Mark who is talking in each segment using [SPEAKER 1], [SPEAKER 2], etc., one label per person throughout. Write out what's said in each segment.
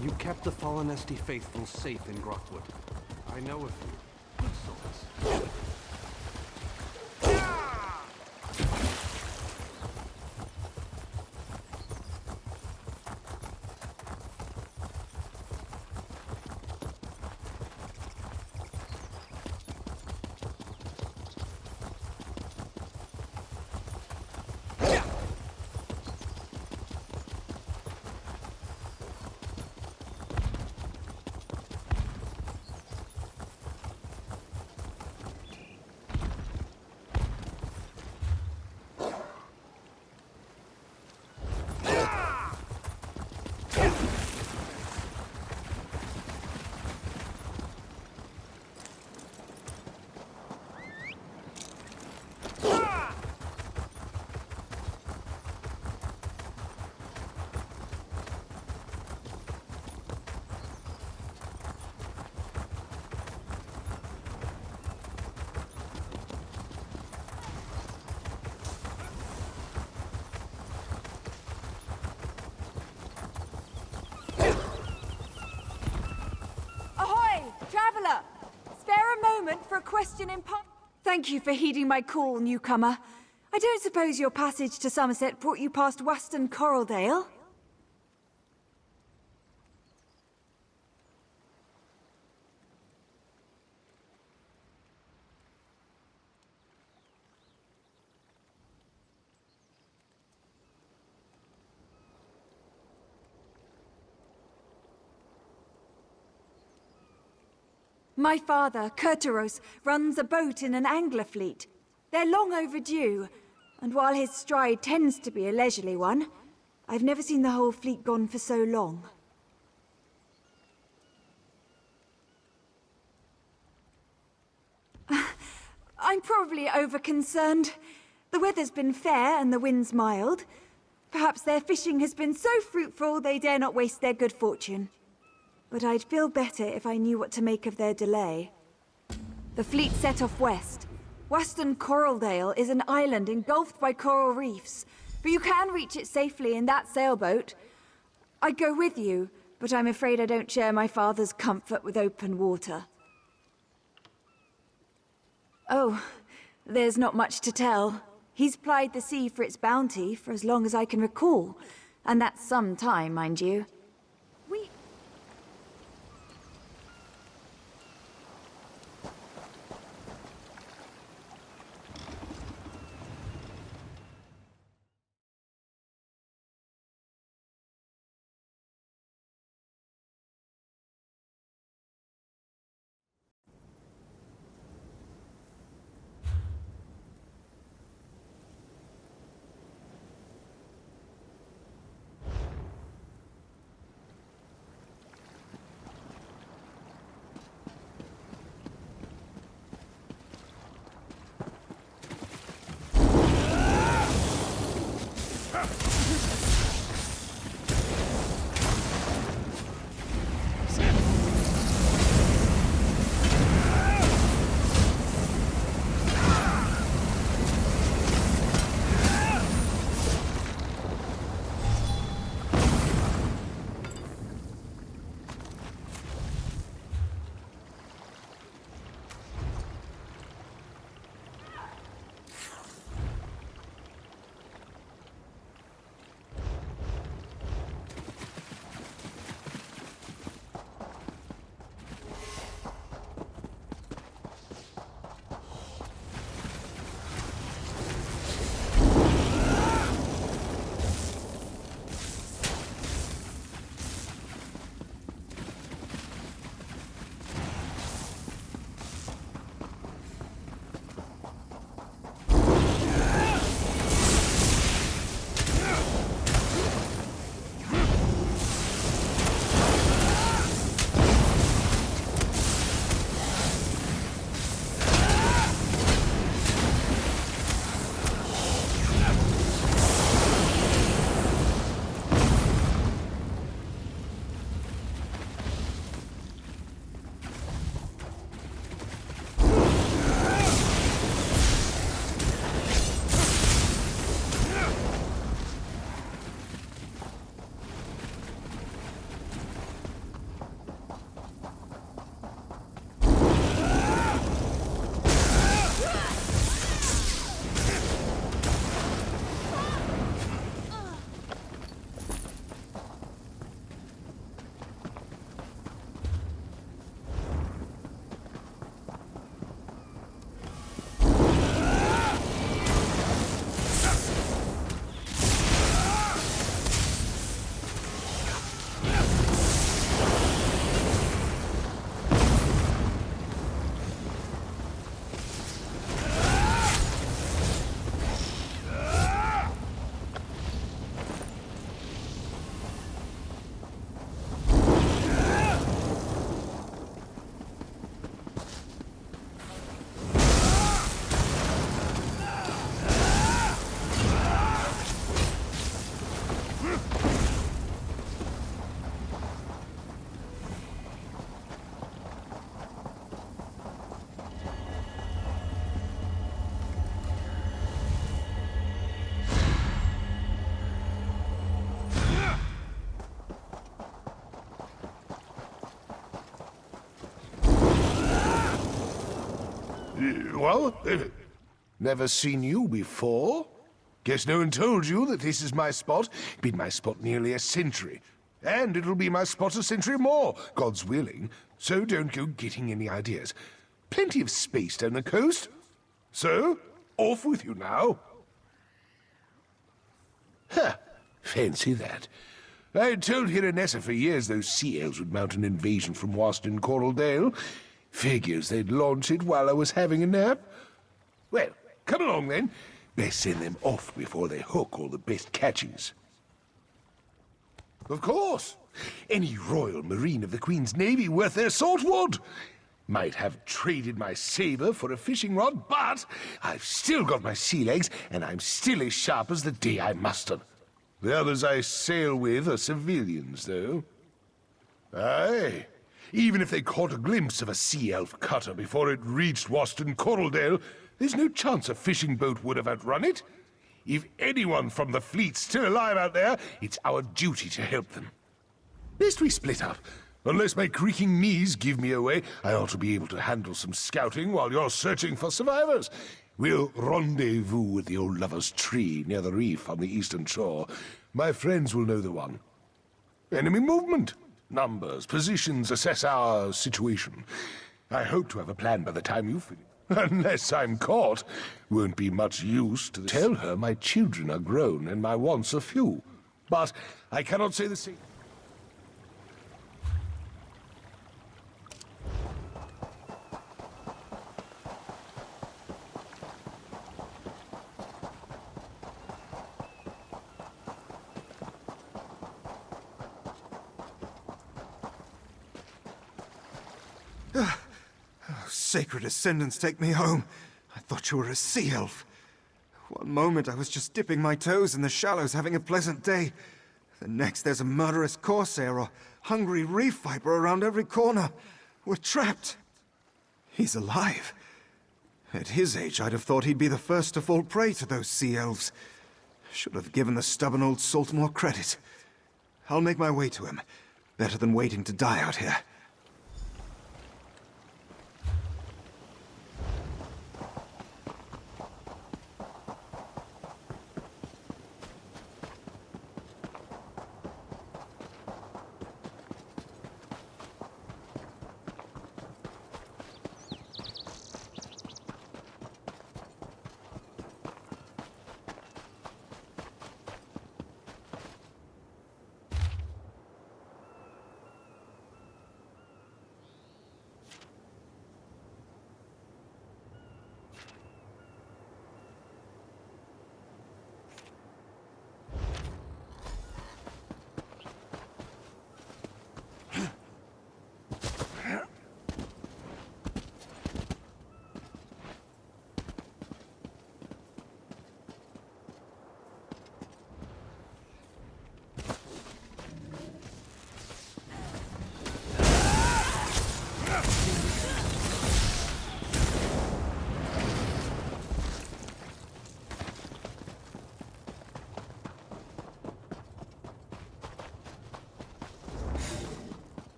[SPEAKER 1] You kept the Fallen Esti faithful safe in Grockwood. I know of you. Good souls.
[SPEAKER 2] Traveler! Spare a moment for a question in part. Thank you for heeding my call, newcomer. I don't suppose your passage to Somerset brought you past Weston Coraldale? My father, Curtaros, runs a boat in an angler fleet. They're long overdue, and while his stride tends to be a leisurely one, I've never seen the whole fleet gone for so long. I'm probably over-concerned. The weather's been fair and the wind's mild. Perhaps their fishing has been so fruitful they dare not waste their good fortune. But I'd feel better if I knew what to make of their delay. The fleet set off west. Weston Coraldale is an island engulfed by coral reefs, but you can reach it safely in that sailboat. I'd go with you, but I'm afraid I don't share my father's comfort with open water. Oh, there's not much to tell. He's plied the sea for its bounty for as long as I can recall, and that's some time, mind you.
[SPEAKER 3] What? Never seen you before? Guess no one told you that this is my spot. Been my spot nearly a century. And it'll be my spot a century more, God's willing. So don't go getting any ideas. Plenty of space down the coast. So, off with you now. Huh, fancy that. I told Hiranessa for years those sea elves would mount an invasion from Waston Coraldale. Figures they'd launch it while I was having a nap. Well, come along then. Best send them off before they hook all the best catches. Of course. Any Royal Marine of the Queen's Navy worth their salt would. Might have traded my saber for a fishing rod, but I've still got my sea legs, and I'm still as sharp as the day I mustered. The others I sail with are civilians, though. Aye. Even if they caught a glimpse of a sea elf cutter before it reached Waston Coraldale, there's no chance a fishing boat would have outrun it. If anyone from the fleet's still alive out there, it's our duty to help them. Best we split up. Unless my creaking knees give me away, I ought to be able to handle some scouting while you're searching for survivors. We'll rendezvous at the old lover's tree near the reef on the eastern shore. My friends will know the one. Enemy movement. Numbers, positions, assess our situation. I hope to have a plan by the time you finish. Unless I'm caught, won't be much use to tell her my children are grown and my wants are few. But I cannot say the same.
[SPEAKER 4] Sacred ascendants, take me home. I thought you were a sea elf. One moment I was just dipping my toes in the shallows having a pleasant day. The next there's a murderous corsair or hungry reef viper around every corner. We're trapped. He's alive. At his age, I'd have thought he'd be the first to fall prey to those sea elves. Should have given the stubborn old salt more credit. I'll make my way to him. Better than waiting to die out here.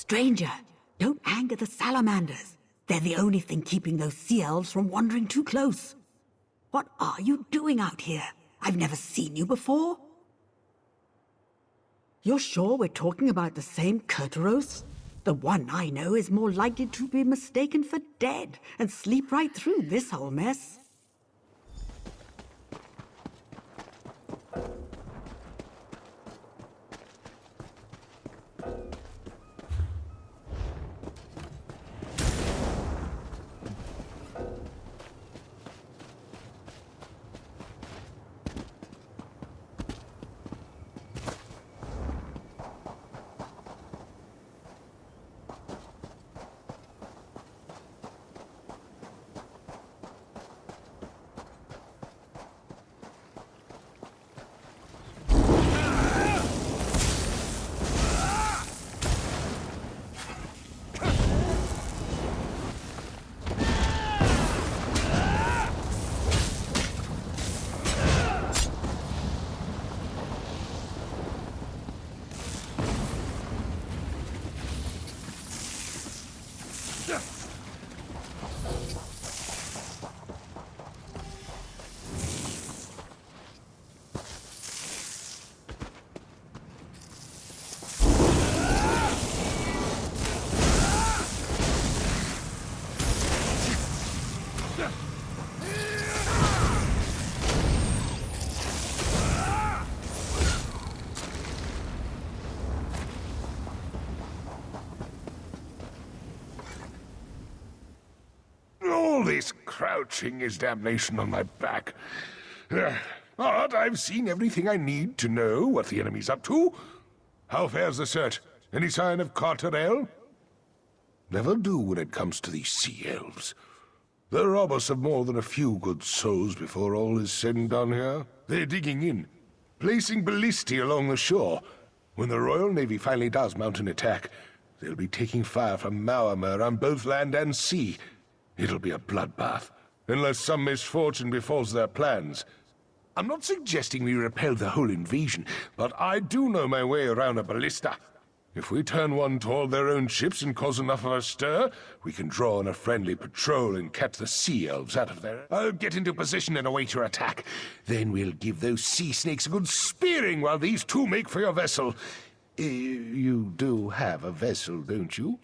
[SPEAKER 5] Stranger, don't anger the salamanders. They're the only thing keeping those sea elves from wandering too close. What are you doing out here? I've never seen you before. You're sure we're talking about the same Curtaros? The one I know is more likely to be mistaken for dead and sleep right through this whole mess.
[SPEAKER 3] this crouching is damnation on my back. But I've seen everything I need to know what the enemy's up to. How fares the search? Any sign of Curtaros? Never do when it comes to these sea elves. They'll rob us of more than a few good souls before all is said and done here. They're digging in, placing ballistae along the shore. When the Royal Navy finally does mount an attack, they'll be taking fire from Maormer on both land and sea. It'll be a bloodbath, unless some misfortune befalls their plans. I'm not suggesting we repel the whole invasion, but I do know my way around a ballista. If we turn one toward their own ships and cause enough of a stir, we can draw on a friendly patrol and catch the sea elves out of there. I'll get into position and await your attack. Then we'll give those sea snakes a good spearing while these two make for your vessel. You do have a vessel, don't you?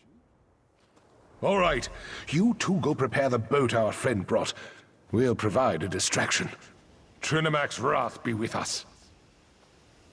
[SPEAKER 3] All right, you two go prepare the boat our friend brought. We'll provide a distraction. Trinamac's wrath be with us.